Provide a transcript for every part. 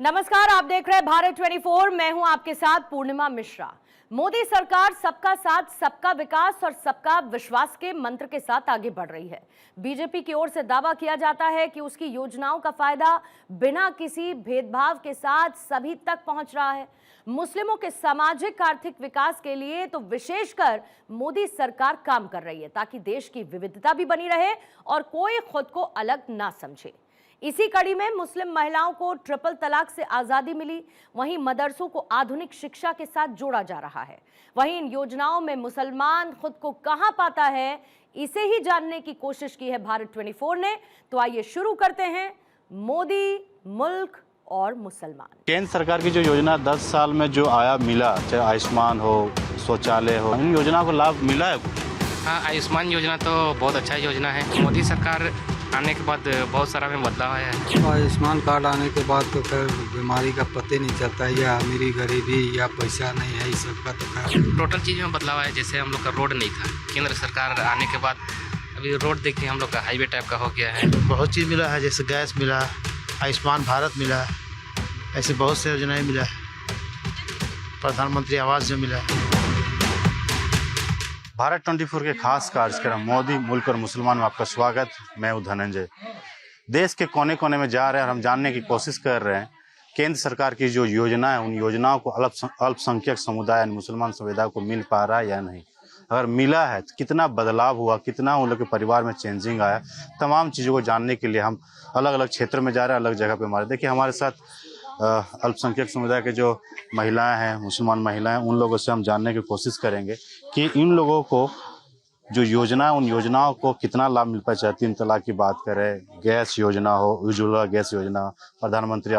नमस्कार, आप देख रहे हैं भारत 24। मैं हूं आपके साथ पूर्णिमा मिश्रा। मोदी सरकार सबका साथ, सबका विकास और सबका विश्वास के मंत्र के साथ आगे बढ़ रही है। बीजेपी की ओर से दावा किया जाता है कि उसकी योजनाओं का फायदा बिना किसी भेदभाव के साथ सभी तक पहुंच रहा है। मुस्लिमों के सामाजिक आर्थिक विकास के लिए तो विशेषकर मोदी सरकार काम कर रही है, ताकि देश की विविधता भी बनी रहे और कोई खुद को अलग ना समझे। इसी कड़ी में मुस्लिम महिलाओं को ट्रिपल तलाक से आजादी मिली, वहीं मदरसों को आधुनिक शिक्षा के साथ जोड़ा जा रहा है। वहीं इन योजनाओं में मुसलमान खुद को कहां पाता है, इसे ही जानने की कोशिश की है भारत 24 ने। तो आइए शुरू करते हैं मोदी, मुल्क और मुसलमान। केंद्र सरकार की जो योजना 10 साल में जो आया मिला, चाहे आयुष्मान हो, शौचालय हो, इन योजना को लाभ मिला है? हाँ, आयुष्मान योजना तो बहुत अच्छा योजना है। मोदी सरकार आने के बाद बहुत सारा में बदलाव आया है। आयुष्मान कार्ड आने के बाद तो खैर बीमारी का पता नहीं चलता, या अमीरी गरीबी या पैसा नहीं है, इस सब का तो खैर टोटल चीज़ में बदलाव आया। जैसे हम लोग का रोड नहीं था, केंद्र सरकार आने के बाद अभी रोड देखिए हम लोग का हाईवे टाइप का हो गया है। बहुत चीज़ मिला है, जैसे गैस मिला, आयुष्मान भारत मिला, ऐसे बहुत से योजनाएं मिला है। प्रधानमंत्री आवास जो मिला है। भारत 24 के खास कार्यक्रम मोदी, मुल्क और मुसलमान में आपका स्वागत। मैं हूं धनंजय। देश के कोने कोने में जा रहे हैं और हम जानने की कोशिश कर रहे हैं केंद्र सरकार की जो योजना है, उन योजनाओं को अल्पसंख्यक समुदाय मुसलमान समुदाय को मिल पा रहा है या नहीं। अगर मिला है तो कितना बदलाव हुआ, कितना उन लोग के परिवार में चेंजिंग आया। तमाम चीज़ों को जानने के लिए हम अलग अलग क्षेत्र में जा रहे हैं, अलग जगह पे हमारे देखिए हमारे साथ अल्पसंख्यक समुदाय के जो महिलाएं हैं, मुसलमान महिलाएं, उन लोगों से हम जानने की कोशिश करेंगे कि इन लोगों को जो योजना है, उन योजनाओं को कितना लाभ मिल पाए। चाहे 3 तलाक की बात करें, गैस योजना हो, उज्ज्वला गैस योजना, प्रधानमंत्री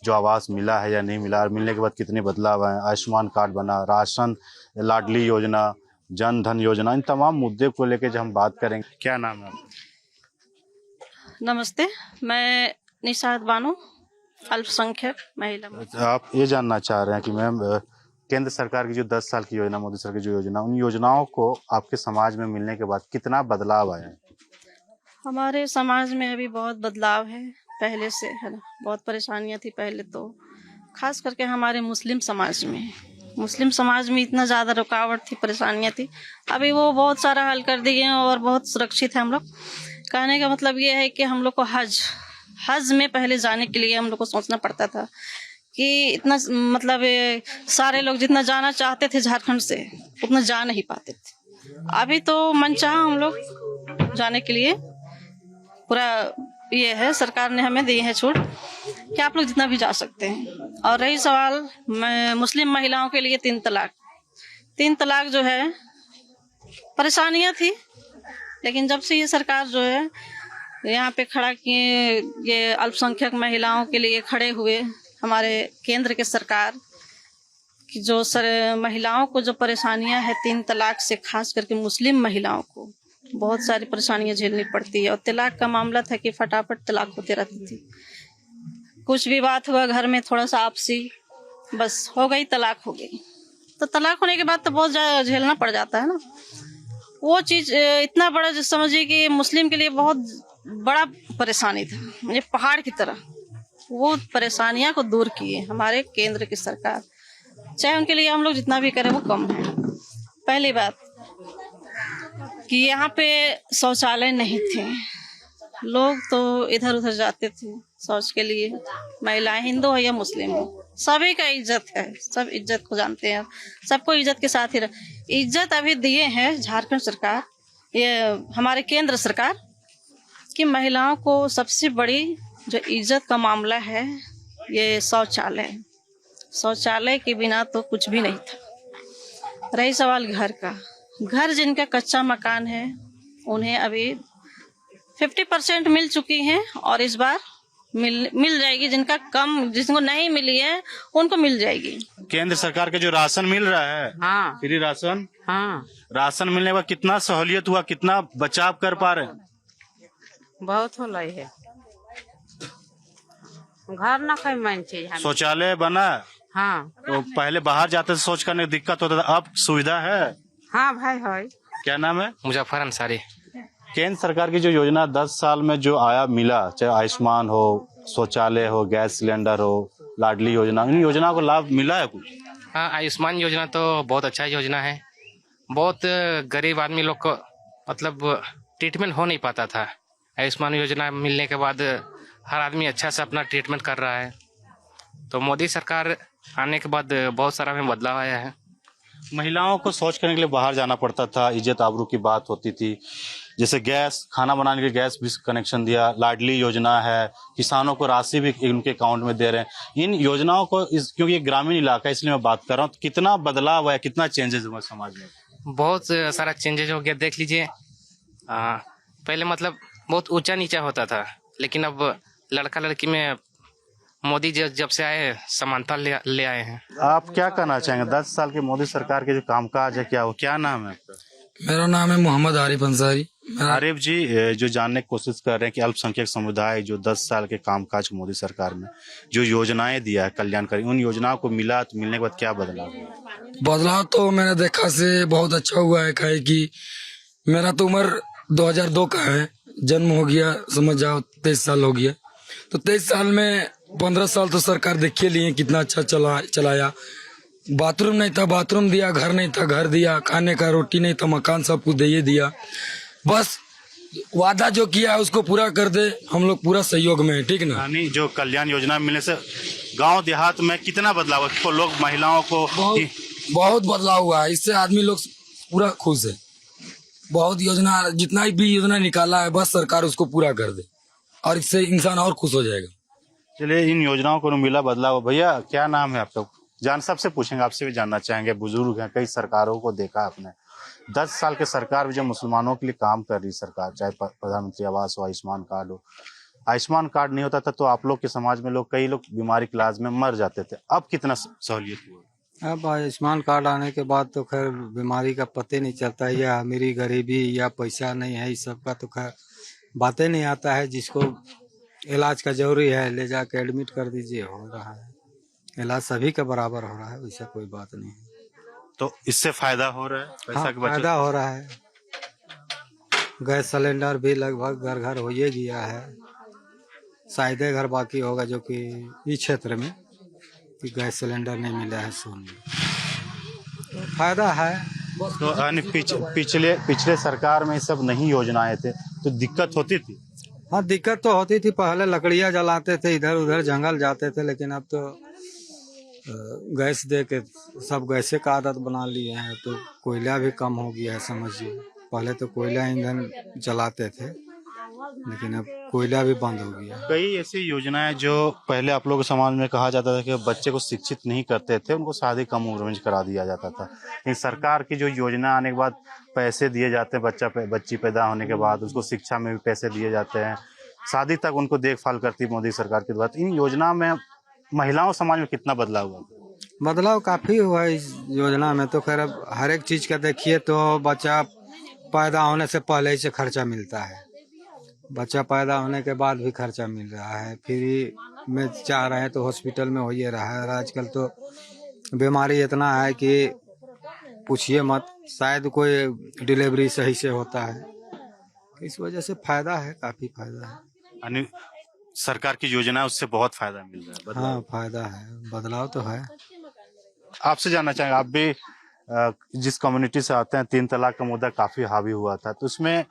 जो आवास मिला है या नहीं मिला, और मिलने के बाद कितने बदलाव आए, आयुष्मान कार्ड बना, राशन, लाडली योजना, जन धन योजना, इन तमाम मुद्दे को लेकर जब हम बात करेंगे। क्या नाम है? नमस्ते, मैं निशाद बानो, अल्पसंख्यक महिला। आप ये जानना चाह रहे हैं कि मैम केंद्र सरकार की जो 10 साल की योजना, मोदी सरकार की जो योजना, उन योजनाओं को आपके समाज में मिलने के बाद कितना बदलाव आया है? हमारे समाज में अभी बहुत बदलाव है पहले से, है ना। बहुत परेशानियां थी पहले तो, खास करके हमारे मुस्लिम समाज में इतना ज़्यादा रुकावट थी, परेशानियां थी। अभी वो बहुत सारा हल कर दिए हैं और बहुत सुरक्षित है हम लोग। कहने का मतलब ये है कि हम लोग को हज में पहले जाने के लिए हम लोग को सोचना पड़ता था कि इतना मतलब सारे लोग जितना जाना चाहते थे झारखंड से, उतना जा नहीं पाते थे। अभी तो मनचाहा हम लोग जाने के लिए पूरा ये है, सरकार ने हमें दी है छूट कि आप लोग जितना भी जा सकते हैं। और रही सवाल मुस्लिम महिलाओं के लिए 3 तलाक जो है, परेशानियां थी, लेकिन जब से ये सरकार जो है यहाँ पे खड़ा किए, ये अल्पसंख्यक महिलाओं के लिए खड़े हुए, हमारे केंद्र के सरकार की जो महिलाओं को जो परेशानियां हैं 3 तलाक से, खास करके मुस्लिम महिलाओं को बहुत सारी परेशानियां झेलनी पड़ती है। और तलाक का मामला था कि फटाफट तलाक होते रहती थी। कुछ भी बात हुआ घर में, थोड़ा सा आपसी, बस हो गई, तलाक हो गई। तो तलाक होने के बाद तो बहुत ज़्यादा झेलना पड़ जाता है ना। वो चीज़ इतना बड़ा, जो समझिए कि मुस्लिम के लिए बहुत बड़ा परेशानी था, ये पहाड़ की तरह। वो परेशानियां को दूर किए हमारे केंद्र की सरकार। चाहे उनके लिए हम लोग जितना भी करें वो कम है। पहली बात कि यहाँ पे शौचालय नहीं थे, लोग तो इधर उधर जाते थे शौच के लिए। महिलाएं, हिंदू हो या मुस्लिम हो, सभी का इज्जत है, सब इज्जत को जानते हैं, सबको इज्जत के साथ ही इज्जत अभी दिए हैं झारखंड सरकार, ये हमारे केंद्र सरकार कि महिलाओं को सबसे बड़ी जो इज्जत का मामला है ये शौचालय के बिना तो कुछ भी नहीं था। रही सवाल घर का, घर जिनका कच्चा मकान है उन्हें अभी 50% मिल चुकी हैं, और इस बार मिल जाएगी। जिनका कम, जिसको नहीं मिली है उनको मिल जाएगी। केंद्र सरकार के जो राशन मिल रहा है, हाँ, फ्री राशन, हाँ, राशन मिलने के बाद कितना सहूलियत हुआ, कितना बचाव कर पा रहे हैं? बहुत हो रही है। घर ना कोई मान चीज। शौचालय बना, हाँ, तो पहले बाहर जाते थे, शौच करने में दिक्कत होता था, अब सुविधा है। हाँ भाई है। क्या नाम है? मुजफ्फर अंसारी। केंद्र सरकार की जो योजना 10 साल में जो आया मिला, चाहे आयुष्मान हो, शौचालय हो, गैस सिलेंडर हो, लाडली योजना, इन योजनाओं को लाभ मिला है कुछ? हाँ, आयुष्मान योजना तो बहुत अच्छा योजना है। बहुत गरीब आदमी लोग को मतलब ट्रीटमेंट हो नहीं पाता था। आयुष्मान योजना मिलने के बाद हर आदमी अच्छा से अपना ट्रीटमेंट कर रहा है। तो मोदी सरकार आने के बाद बहुत सारा में बदलाव आया है। महिलाओं को शौच करने के लिए बाहर जाना पड़ता था, इज्जत आबरू की बात होती थी। जैसे गैस, खाना बनाने के लिए गैस भी कनेक्शन दिया, लाडली योजना है, किसानों को राशि भी उनके अकाउंट में दे रहे हैं। इन योजनाओं को क्योंकि ये ग्रामीण इलाका है इसलिए मैं बात कर रहा हूँ, तो कितना बदलाव है, कितना चेंजेस हुआ समाज में? बहुत सारा चेंजेस हो गया। देख लीजिए, पहले मतलब बहुत ऊंचा नीचा होता था, लेकिन अब लड़का लड़की में मोदी जब से आए समानता ले आए हैं। आप क्या कहना चाहेंगे 10 साल के मोदी सरकार के जो कामकाज है, क्या नाम है आपका? मेरा नाम है मोहम्मद आरिफ अंसारी। आरिफ जी, जो जानने की कोशिश कर रहे हैं कि अल्पसंख्यक समुदाय जो 10 साल के कामकाज मोदी सरकार में जो योजनाएं दिया है कल्याणकारी, उन योजनाओं को मिला तो मिलने के बाद क्या बदलाव हुआ? बदलाव तो मैंने देखा से बहुत अच्छा हुआ है। काहे कि मेरा तो उम्र 2002 का है, जन्म हो गया समझ जाओ 23 साल हो गया। तो 23 साल में 15 साल तो सरकार देखिए लिए कितना अच्छा चलाया। बाथरूम नहीं था, बाथरूम दिया, घर नहीं था, घर दिया, खाने का रोटी नहीं था, मकान सब कुछ दे दिया। बस वादा जो किया है उसको पूरा कर दे, हम लोग पूरा सहयोग में है, ठीक ना। यानी जो कल्याण योजना मिलने से गांव देहात में कितना बदलाव है? तो लोग, महिलाओं को बहुत बदलाव हुआ है। इससे आदमी लोग पूरा खुश है। बहुत योजना, जितना भी योजना निकाला है बस सरकार उसको पूरा कर दे और इससे इंसान और खुश हो जाएगा। चलिए, इन योजनाओं को मिला बदलाव। भैया क्या नाम है आपका? सबसे पूछेंगे, आपसे भी जानना चाहेंगे। बुजुर्ग हैं, कई सरकारों को देखा आपने। 10 साल के सरकार में जो मुसलमानों के लिए काम कर रही सरकार, चाहे प्रधानमंत्री आवास हो, आयुष्मान कार्ड हो। आयुष्मान कार्ड नहीं होता था तो आप लोग के समाज में कई लोग बीमारी के इलाज में मर जाते थे। अब कितना सहूलियत हुआ? अब आयुष्मान कार्ड आने के बाद तो खैर बीमारी का पता नहीं चलता है, या अमीरी गरीबी या पैसा नहीं है, इस सब का तो खैर बातें नहीं आता है। जिसको इलाज का जरूरी है ले जाके एडमिट कर दीजिए, हो रहा है इलाज, सभी का बराबर हो रहा है, वैसा कोई बात नहीं है। तो इससे फायदा हो रहा है, पैसा की बचत फायदा हो रहा है। गैस सिलेंडर भी लगभग घर घर हो ही गया है। शायद घर बाकी होगा जो कि इस क्षेत्र में कि गैस सिलेंडर नहीं मिला है, सोने तो फायदा है। तो यानी पिछले सरकार में सब नहीं योजनाएं थे तो दिक्कत होती थी? हाँ, दिक्कत तो होती थी। पहले लकड़ियाँ जलाते थे, इधर उधर जंगल जाते थे, लेकिन अब तो गैस दे के सब गैसे का आदत बना लिए हैं, तो कोयला भी कम हो गया है समझिए। पहले तो कोयला ईंधन जलाते थे, लेकिन अब कोयला भी बंद हो गया। कई ऐसी योजनाएं जो पहले आप लोगों के समाज में कहा जाता था कि बच्चे को शिक्षित नहीं करते थे, उनको शादी कम उम्र में करा दिया जाता था। लेकिन सरकार की जो योजना आने के बाद पैसे दिए जाते हैं, बच्ची पैदा होने के बाद उसको शिक्षा में भी पैसे दिए जाते हैं, शादी तक उनको देखभाल करती मोदी सरकार के द्वारा। इन योजना में महिलाओं समाज में कितना बदलाव हुआ? बदलाव काफी हुआ है इस योजना में। तो खैर अब हर एक चीज का देखिए तो बच्चा पैदा होने से पहले ही से खर्चा मिलता है, बच्चा पैदा होने के बाद भी खर्चा मिल रहा है, फ्री में चाह रहे हैं तो हॉस्पिटल में हो ही रहा है। और आजकल तो बीमारी इतना है कि पूछिए मत, शायद कोई डिलीवरी सही से होता है। इस वजह से फायदा है, काफी फायदा है। यानी सरकार की योजना उससे बहुत फायदा मिल रहा है। हाँ, फायदा है, बदलाव तो है। आपसे जानना चाहेंगे, आप भी जिस कम्युनिटी से आते हैं, 3 तलाक का मुद्दा काफी हावी हुआ था, तो उसमें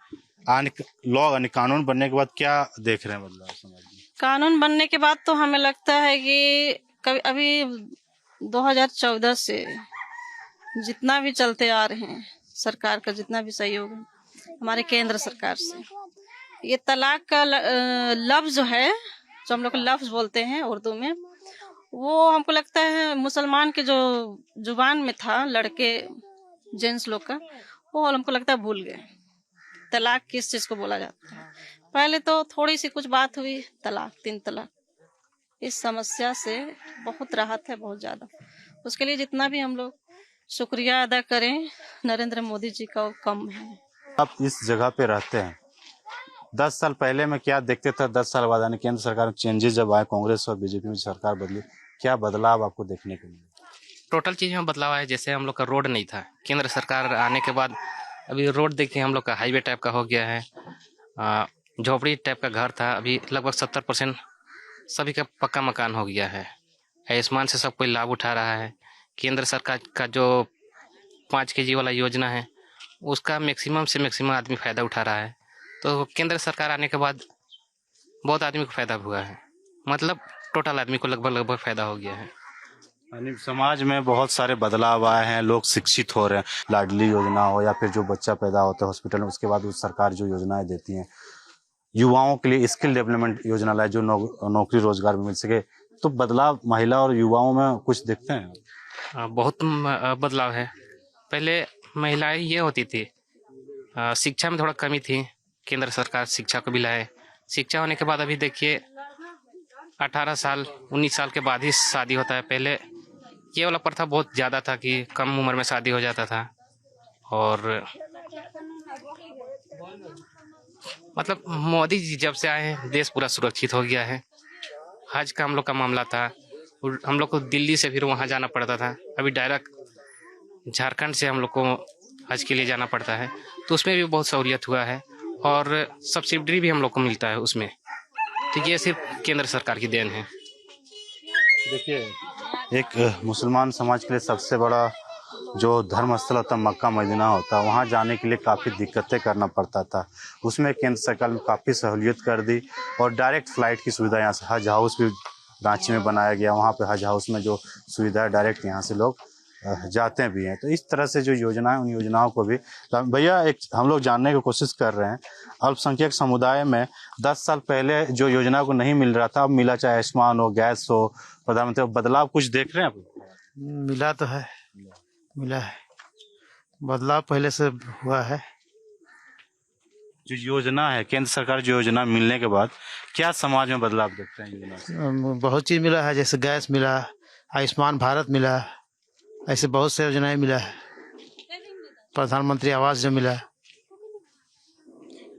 कानून बनने के बाद क्या देख रहे हैं बदलाव समाज में? कानून बनने के बाद तो हमें लगता है कि अभी 2014 से जितना भी चलते आ रहे हैं, सरकार का जितना भी सहयोग है हमारे केंद्र सरकार से, ये तलाक का लफ्ज जो है, जो हम लोग लफ्ज बोलते हैं उर्दू में, वो हमको लगता है मुसलमान के जो जुबान में था, लड़के जेंट्स लोग का, वो हमको लगता है भूल गए। तलाक किस चीज को बोला जाता है? पहले तो थोड़ी सी कुछ बात हुई, तलाक, 3 तलाक। इस समस्या से बहुत राहत है, बहुत ज्यादा। उसके लिए जितना भी हम लोग शुक्रिया अदा करें नरेंद्र मोदी जी का, वो कम है। आप इस जगह पे रहते हैं, 10 साल पहले में क्या देखते थे? 10 साल बाद यानी केंद्र सरकार में चेंजेस जब आए, कांग्रेस और बीजेपी में सरकार बदली, क्या बदलाव आपको देखने को मिला? टोटल चीज में बदलाव आया। जैसे हम लोग का रोड नहीं था, केंद्र सरकार आने के बाद अभी रोड देखिए हम लोग का हाईवे टाइप का हो गया है। झोपड़ी टाइप का घर था, अभी लगभग 70% सभी का पक्का मकान हो गया है। आयुष्मान से सब कोई लाभ उठा रहा है। केंद्र सरकार का जो 5 kg वाला योजना है उसका मैक्सिमम से मैक्सिमम आदमी फ़ायदा उठा रहा है। तो केंद्र सरकार आने के बाद बहुत आदमी को फ़ायदा हुआ है, मतलब टोटल आदमी को लगभग फ़ायदा हो गया है। यानी समाज में बहुत सारे बदलाव आए हैं, लोग शिक्षित हो रहे हैं। लाडली योजना हो या फिर जो बच्चा पैदा होता है हॉस्पिटल में, उसके बाद उस सरकार जो योजनाएं देती हैं, युवाओं के लिए स्किल डेवलपमेंट योजना लाए जो नौकरी रोजगार में मिल सके, तो बदलाव महिला और युवाओं में कुछ दिखते हैं। बहुत बदलाव है। पहले महिलाएं ये होती थी, शिक्षा में थोड़ा कमी थी। केंद्र सरकार शिक्षा को भी लाए। शिक्षा होने के बाद अभी देखिए 18 साल 19 साल के बाद ही शादी होता है। पहले ये वाला प्रथा बहुत ज़्यादा था कि कम उम्र में शादी हो जाता था। और मतलब मोदी जी जब से आए हैं देश पूरा सुरक्षित हो गया है। हज का हम लोग का मामला था, हम लोग को दिल्ली से फिर वहाँ जाना पड़ता था, अभी डायरेक्ट झारखंड से हम लोग को हज के लिए जाना पड़ता है। तो उसमें भी बहुत सहूलियत हुआ है और सब्सिडी भी हम लोग को मिलता है उसमें। तो ये सिर्फ केंद्र सरकार की देन है। देखिए, एक मुसलमान समाज के लिए सबसे बड़ा जो धर्म स्थल होता है मक्का मदीना होता है, वहाँ जाने के लिए काफ़ी दिक्कतें करना पड़ता था। उसमें केंद्र सरकार ने काफ़ी सहूलियत कर दी और डायरेक्ट फ़्लाइट की सुविधा यहाँ से हज हाउस भी रांची में बनाया गया। वहाँ पे हज हाउस में जो सुविधा है डायरेक्ट यहाँ से लोग जाते भी हैं। तो इस तरह से जो योजना है उन योजनाओं को भी भैया एक हम लोग जानने की कोशिश कर रहे हैं। अल्पसंख्यक समुदाय में 10 साल पहले जो योजना को नहीं मिल रहा था, अब मिला, चाहे आयुष्मान हो, गैस हो, प्रधानमंत्री, बदलाव कुछ देख रहे हैं आप? मिला तो है, मिला है, बदलाव पहले से हुआ है। जो योजना है केंद्र सरकार जो योजना मिलने के बाद क्या समाज में बदलाव देखते हैं योजना से? बहुत चीज़ मिला है, जैसे गैस मिला, आयुष्मान भारत मिला, ऐसे बहुत से योजनाएं मिला है। प्रधानमंत्री आवास जो मिला।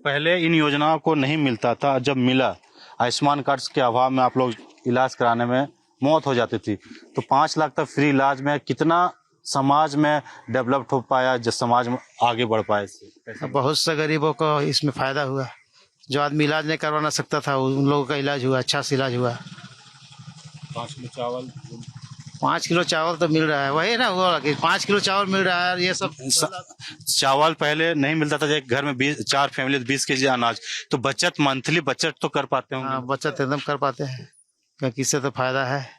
पहले इन योजनाओं को नहीं मिलता था, जब मिला आयुष्मान कार्ड के अभाव में आप लोग इलाज कराने में मौत हो जाती थी। तो 5 लाख तक फ्री इलाज में कितना समाज में डेवलप्ड हो पाया, जो समाज में आगे बढ़ पाए इससे? बहुत से गरीबों को इसमें फायदा हुआ। जो आदमी इलाज नहीं करवाना सकता था उन लोगों का इलाज हुआ, अच्छा से इलाज हुआ। 5 किलो चावल 5 किलो चावल तो मिल रहा है, वही ना हुआ कि 5 किलो चावल मिल रहा है। ये सब चावल पहले नहीं मिलता था, एक घर में 4 फैमिली 20 kg अनाज। तो बचत, मंथली बचत तो कर पाते होंगे? हाँ, बचत एकदम कर पाते हैं क्योंकि इससे तो फायदा है।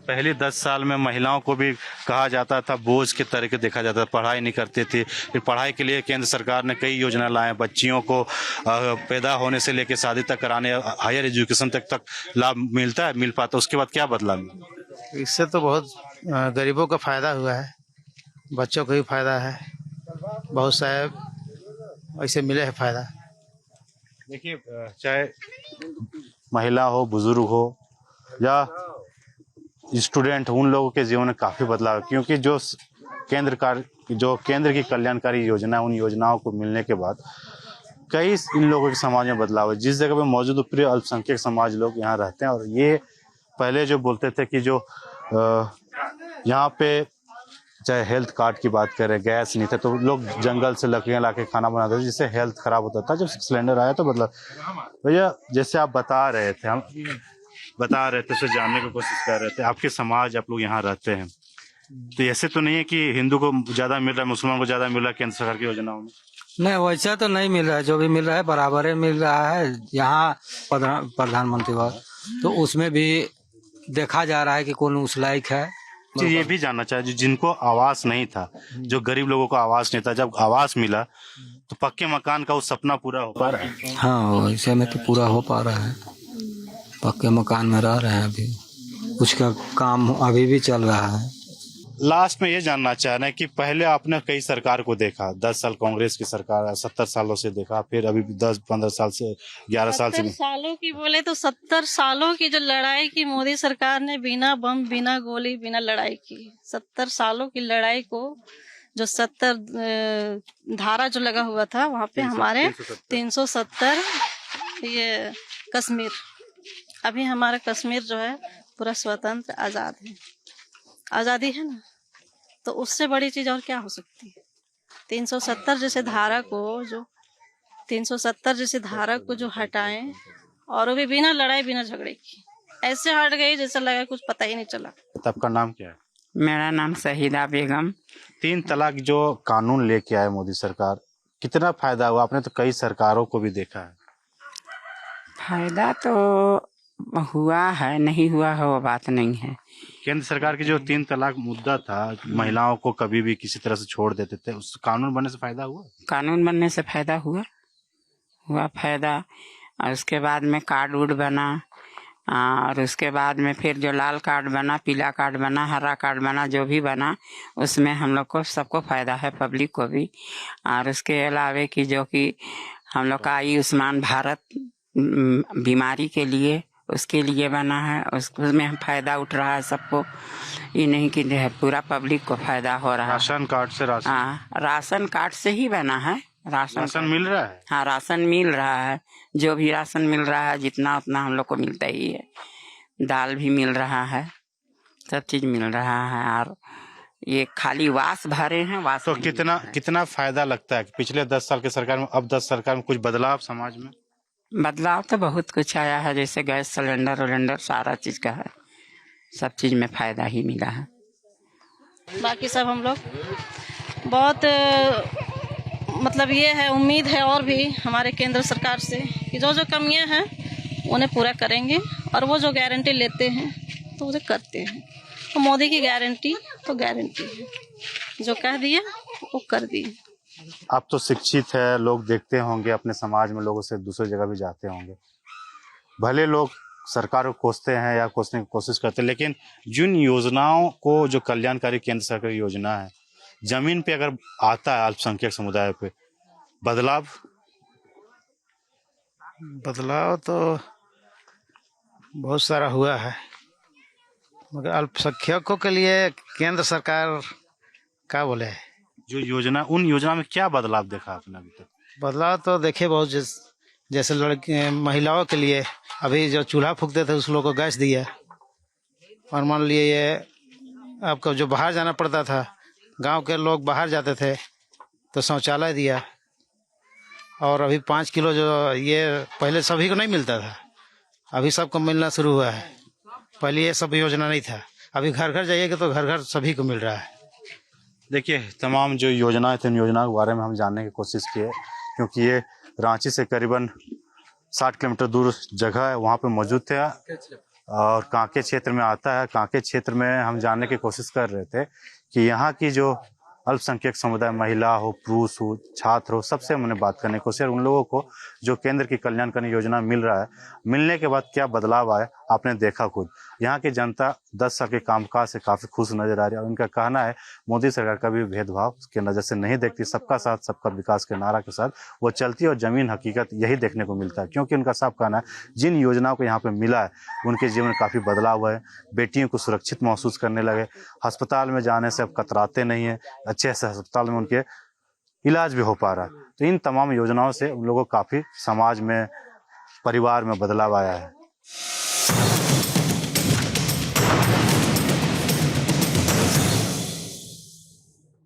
पहले 10 साल में महिलाओं को भी कहा जाता था, बोझ के तरीके देखा जाता था, पढ़ाई नहीं करती थी। फिर पढ़ाई के लिए केंद्र सरकार ने कई योजना लाए, बच्चियों को पैदा होने से लेकर शादी तक कराने, हायर एजुकेशन तक लाभ मिलता है, मिल पाता। उसके बाद क्या बदला? इससे तो बहुत गरीबों का फायदा हुआ है, बच्चों को भी फायदा है, बहुत सारे ऐसे मिले है फायदा। देखिए, चाहे महिला हो, बुजुर्ग हो या स्टूडेंट, उन लोगों के जीवन में काफ़ी बदलाव, क्योंकि जो केंद्र की कल्याणकारी योजना, उन योजनाओं को मिलने के बाद कई इन लोगों के समाज में बदलाव है। जिस जगह पे मौजूद प्रिय अल्पसंख्यक समाज लोग यहाँ रहते हैं, और ये पहले जो बोलते थे कि जो यहाँ पे चाहे हेल्थ कार्ड की बात करें, गैस नहीं था तो लोग जंगल से लकड़ियाँ ला के खाना बनाते थे, जिससे हेल्थ खराब होता था। जब सिलेंडर आया तो बदला। भैया, जैसे आप बता रहे थे, हम बता रहे थे, उसे जानने की कोशिश कर रहे थे, आपके समाज, आप लोग यहाँ रहते हैं, तो ऐसे तो नहीं है कि हिंदू को ज़्यादा मिल रहा है, मुसलमान को ज़्यादा मिल रहा है केंद्र सरकार की योजनाओं में? नहीं, वैसा तो नहीं मिल रहा है। जो भी मिल रहा है बराबर मिल रहा है। यहाँ प्रधानमंत्री तो उसमें भी देखा जा रहा है कि कौन उस लायक है। तो ये भी जानना चाहिए, जिनको आवास नहीं था, जो गरीब लोगों को आवास नहीं था, जब आवास मिला तो पक्के मकान का वो सपना पूरा हो पा रहा है? हाँ, वैसे में तो पूरा हो पा रहा है। पक्के मकान में रह रहे हैं, अभी कुछ का काम अभी भी चल रहा है। लास्ट में ये जानना चाह रहे हैं कि पहले आपने कई सरकार को देखा, 10 साल कांग्रेस की सरकार, 70 सालों से देखा, फिर अभी 10-15 साल से 11 साल से 70 सालों की बोले तो 70 सालों की जो लड़ाई की मोदी सरकार ने, बिना बम, बिना गोली, बिना लड़ाई की, 70 सालों की लड़ाई को, जो 70 धारा जो लगा हुआ था वहाँ पे हमारे 370 ये कश्मीर, अभी हमारा कश्मीर जो है पूरा स्वतंत्र आजाद है, आजादी है ना। तो उससे बड़ी चीज और क्या हो सकती है? 370 जैसे धारा को जो 370 जैसे धारा को जो हटाएं और वो भी बिना लड़ाई बिना झगड़े की, ऐसे हट गई जैसे लगा कुछ पता ही नहीं चला। आपका नाम क्या है? मेरा नाम शहीदा बेगम। 3 तलाक जो कानून लेके आए मोदी सरकार, कितना फायदा हुआ? आपने तो कई सरकारों को भी देखा है। फायदा तो हुआ है, नहीं हुआ है वो बात नहीं है। केंद्र सरकार की जो 3 तलाक मुद्दा था, महिलाओं को कभी भी किसी तरह से छोड़ देते थे, उस कानून बनने से फायदा हुआ? कानून बनने से फायदा हुआ फायदा। और उसके बाद में कार्ड उड बना, और उसके बाद में फिर जो लाल कार्ड बना, पीला कार्ड बना, हरा कार्ड बना, जो भी बना उसमें हम लोग को सबको फायदा है, पब्लिक को भी। और उसके अलावे कि जो कि हम लोग का आयुष्मान भारत बीमारी के लिए, उसके लिए बना है, उसमें हम फायदा उठ रहा है सबको। ये नहीं कि पूरा पब्लिक को फायदा हो रहा है। राशन कार्ड से हाँ, राशन कार्ड से ही बना है। राशन मिल रहा है? हाँ, राशन मिल रहा है। जो भी राशन मिल रहा है जितना उतना हम लोग को मिलता ही है। दाल भी मिल रहा है, सब चीज मिल रहा है। और ये खाली वास भरे हैं, वास तो नहीं मिल रहा है। कितना फायदा लगता है कि पिछले 10 साल के सरकार में, अब 10 सरकार में कुछ बदलाव समाज में? बदलाव तो बहुत कुछ आया है, जैसे गैस सिलेंडर सारा चीज का है, सब चीज में फायदा ही मिला है। बाकी सब हम लोग बहुत मतलब ये है, उम्मीद है और भी हमारे केंद्र सरकार से कि जो जो कमियां हैं उन्हें पूरा करेंगे, और वो जो गारंटी लेते हैं तो उसे करते हैं। तो मोदी की गारंटी तो गारंटी है, जो कह दिया वो कर दिए। आप तो शिक्षित है, लोग देखते होंगे अपने समाज में, लोगों से दूसरी जगह भी जाते होंगे। भले लोग सरकार को कोसते हैं या कोसने की कोशिश करते हैं, लेकिन जिन योजनाओं को, जो कल्याणकारी केंद्र सरकार की योजना है, जमीन पे अगर आता है अल्पसंख्यक समुदाय पे बदलाव तो बहुत सारा हुआ है, मगर अल्पसंख्यकों के लिए केंद्र सरकार क्या बोले, जो योजना, उन योजना में क्या बदलाव देखा आपने अभी तक? बदलाव तो देखे बहुत, जैसे लड़की महिलाओं के लिए अभी जो चूल्हा फूकते थे उस लोग को गैस दिया। और मान लिए ये आपको जो बाहर जाना पड़ता था, गांव के लोग बाहर जाते थे तो शौचालय दिया। और अभी 5 किलो जो ये पहले सभी को नहीं मिलता था, अभी सबको मिलना शुरू हुआ है। पहले ये सब योजना नहीं था, अभी घर घर जाइएगा तो घर घर सभी को मिल रहा है। देखिए, तमाम जो योजनाएं थी, उन योजनाओं के बारे में हम जानने की कोशिश किए, क्योंकि ये रांची से करीबन 60 किलोमीटर दूर जगह है, वहाँ पे मौजूद थे और कांके क्षेत्र में आता है। कांके क्षेत्र में हम जानने की कोशिश कर रहे थे कि यहाँ की जो अल्पसंख्यक समुदाय, महिला हो, पुरुष हो, छात्र हो, सबसे हमने बात करने की कोशिश, उन लोगों को जो केंद्र की कल्याणकारी योजना मिल रहा है, मिलने के बाद क्या बदलाव आया आपने देखा खुद। यहाँ की जनता 10 साल के कामकाज से काफी खुश नजर आ रही है और उनका कहना है मोदी सरकार कभी भेदभाव के नजर से नहीं देखती, सबका साथ सबका विकास के नारा के साथ वो चलती है और जमीन हकीकत यही देखने को मिलता है। क्योंकि उनका साफ कहना है जिन योजनाओं को यहाँ पे मिला है उनके जीवन में काफी बदलाव हुआ है। बेटियों को सुरक्षित महसूस करने लगे, अस्पताल में जाने से अब कतराते नहीं है, अच्छे से अस्पताल में उनके इलाज भी हो पा रहा है। तो इन तमाम योजनाओं से उन लोगों को काफी समाज में, परिवार में बदलाव आया है।